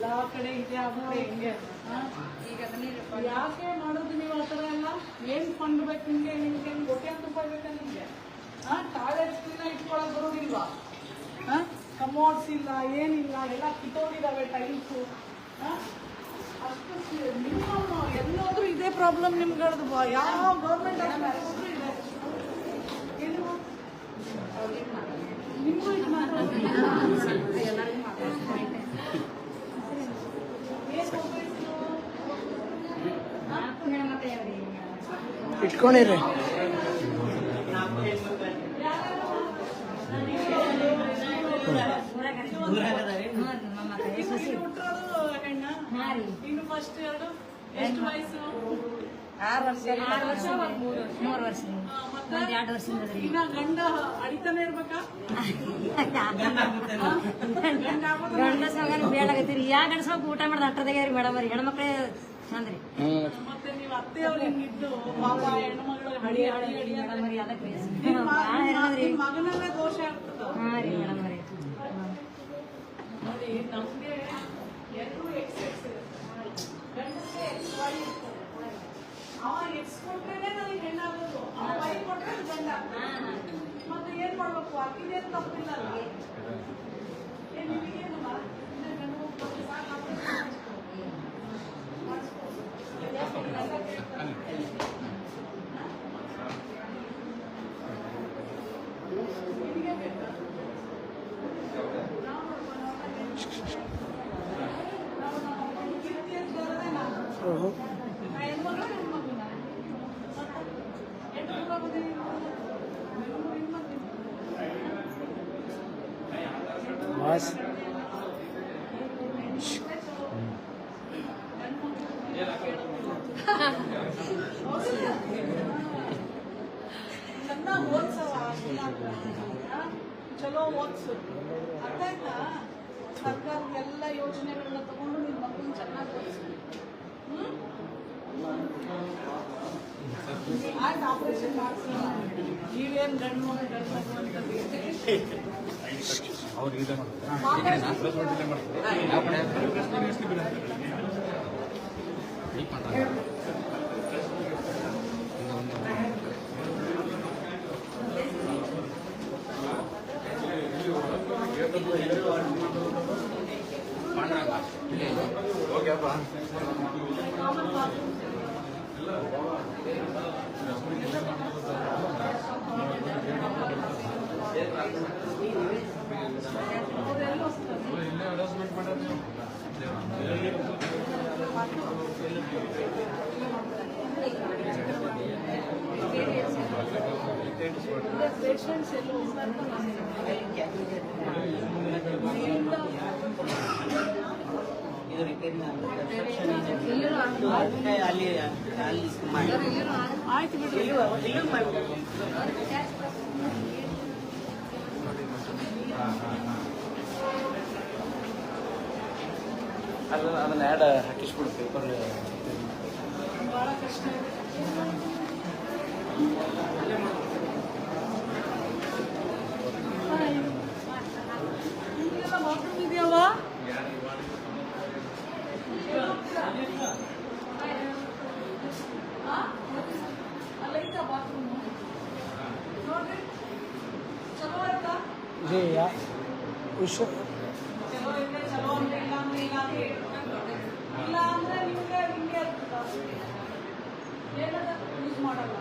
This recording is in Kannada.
ಎಲ್ಲ ಕಡೆ ಇದೆ ಆಗುತ್ತೆ ಹೆಂಗೆ ಯಾಕೆ ಮಾಡೋದು ನೀವು ಆ ಥರ ಎಲ್ಲ ಏನು ಫಂಡ್ ಬೇಕು ನಿಮಗೆ ನಿಮ್ಗೆ ಗೊತ್ತೇ ಅಂತ ರೂಪಾಯಿ ಬೇಕಾ ನಿಮಗೆ ಟಾಯ್ಲೆಟ್ಸ್ನ ಇಟ್ಕೊಳಕ್ ಬರೋದಿಲ್ವಾ ಕಮೋಡ್ಸ್ ಇಲ್ಲ ಏನಿಲ್ಲ ಎಲ್ಲ ಕಿತ್ತೋಗಿದ್ದಾವೆ ಟೈಲ್ಸು ಅಷ್ಟು ಮಿನಿಮಮ್ ಎಲ್ಲಾದ್ರೂ ಇದೇ ಪ್ರಾಬ್ಲಮ್ ನಿಮ್ಗಳದ್ದು ಯಾವ ಗೌರ್ಮೆಂಟ್ ಹಾಸ್ಪಿಟಲ್ ಇದೆ ನಿಮಗೂ ಇದು ಇಟ್ಕೊಂಡಿರಿ ಇನ್ನು ಫಸ್ಟ್ ಎರಡು ಎಷ್ಟು ವಯಸ್ಸು 6 ವರ್ಷ 3 ವರ್ಷ 2 ವರ್ಷದಿಂದ ಈಗ ಗಂಡ ಅಡಿತಾನೆ ಇರ್ಬೇಕಾ ಗಂಡ ಸವಾಗ ಬೇಡಾಗತ್ತೀರಿ ಯಾ ಗಂಡ ಸವಾಗ ಊಟ ಮಾಡ್ದ ಅಟ್ಟದಾಗ್ಯಾರಿ ಮೇಡಮ್ ರೀ ಹೆಣ್ಮಕ್ಳೇ ಚಂದ್ರಿ ಮತ್ತೆ ನೀವು ಅತ್ತೆಯವ್ರು ಹಿಂಗಿದ್ದು ಪಾಪ ಹೆಣ್ಮಗಳು ಹಡಿ ಹಡಿ ಹಡಿ ಮೇಡಮ್ ರೀ ಅದಕ್ಕೆ ಮಗನಲ್ಲೇ ದೋಷ ಆಗ್ತದ ಹಾಂ ರೀ ಮೇಡಮ್ ರೀ ನೋಡಿ ನಮ್ಗೆ ಎಲ್ಲರೂ ಎಕ್ಸ್ ಗಂಡಕ್ಕೆ ವೈ ಅವ ಎಕ್ಸ್ ಕೊಟ್ರೇನೆ ನನಗೆ ಹೆಣ್ಣಾಗೋದು ಅವ ವೈ ಕೊಟ್ರೆ ಗಂಡ ಮತ್ತೆ ಏನ್ ಮಾಡ್ಬೇಕು ಅಕ್ಕಿದೇನು ತಪ್ಪಿಲ್ಲ ನಿಮಗೇನಮ್ಮ ಗಂಡು ಬಸ್ ಚೆನ್ನಾಗಿ ಓದ್ಸವ ಚಲೋ ಓದ್ಸು ಅರ್ಥ ಆಯ್ತಾ ಸರ್ಕಾರದ ಎಲ್ಲ ಯೋಜನೆಗಳನ್ನ ತಗೊಂಡು ನಿಮ್ಮ ಮಕ್ಕಳನ್ನ ಚೆನ್ನಾಗಿ ಓದಿಸಿ ಆಯ್ತು ಆಪರೇಷನ್ ಮಾಡಿಸೋಣ ನೀವೇನು ಗಂಡು ಮಗು ಅಂತ ಪೇಷಂಟ್ಸ್ ಎಲ್ಲ ಆಯ್ತು ಬಿಡಿ ಅದನ್ನ ಆ್ಯಡ್ ಹಾಕಿಸ್ಬಿಡು ಪೇಪರ್ ಭಾಳ ಕಷ್ಟ ಇದೆ ನಿಮಗೆಲ್ಲ ಬಾತ್ರೂಮ್ ಇದೆಯವ ಅಲ್ಲೈತಾ ಬಾತ್ರೂಮ್ ನೋಡ್ರಿ ಚಲೋ ಆಯ್ತಾ ಇದು ಚಲೋ ಇದೆ ಚಲೋ ಅಂದ್ರೆ ಇಲ್ಲ ಅಂದ್ರೆ ಇಲ್ಲ ಅಂದ್ರೆ ನಿಮ್ಗೆ ಹಿಂಗೆ ಇರ್ತದ ಏನದ ಯೂಸ್ ಮಾಡಲ್ಲ